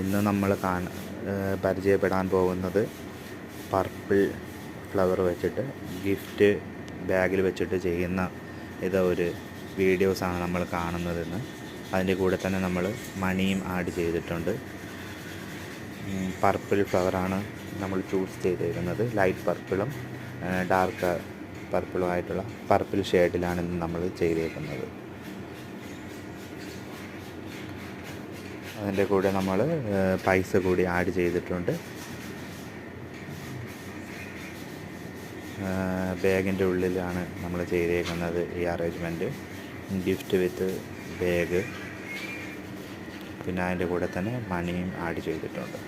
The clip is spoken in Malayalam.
ഇന്ന് നമ്മൾ പരിചയപ്പെടാൻ പോകുന്നത് പർപ്പിൾ ഫ്ലവർ വെച്ചിട്ട് ഗിഫ്റ്റ് ബാഗിൽ വെച്ചിട്ട് ചെയ്യുന്ന ഒരു വീഡിയോസാണ് നമ്മൾ കാണുന്നതെന്ന്. അതിൻ്റെ കൂടെ തന്നെ നമ്മൾ മണിയും ആഡ് ചെയ്തിട്ടുണ്ട്. പർപ്പിൾ ഫ്ലവറാണ് നമ്മൾ ചൂസ് ചെയ്തിരിക്കുന്നത്. ലൈറ്റ് പർപ്പിളും ഡാർക്ക് പർപ്പിളും ആയിട്ടുള്ള പർപ്പിൾ ഷെയ്ഡിലാണ് ഇന്ന് നമ്മൾ ചെയ്തേക്കുന്നത്. അതിൻ്റെ കൂടെ നമ്മൾ പൈസ കൂടി ആഡ് ചെയ്തിട്ടുണ്ട്. ബാഗിൻ്റെ ഉള്ളിലാണ് നമ്മൾ ചെയ്തേക്കുന്നത് ഈ അറേഞ്ച്മെൻറ്റ്. ഗിഫ്റ്റ് വിത്ത് ബാഗ്, പിന്നെ അതിൻ്റെ കൂടെ തന്നെ മണിയും ആഡ് ചെയ്തിട്ടുണ്ട്.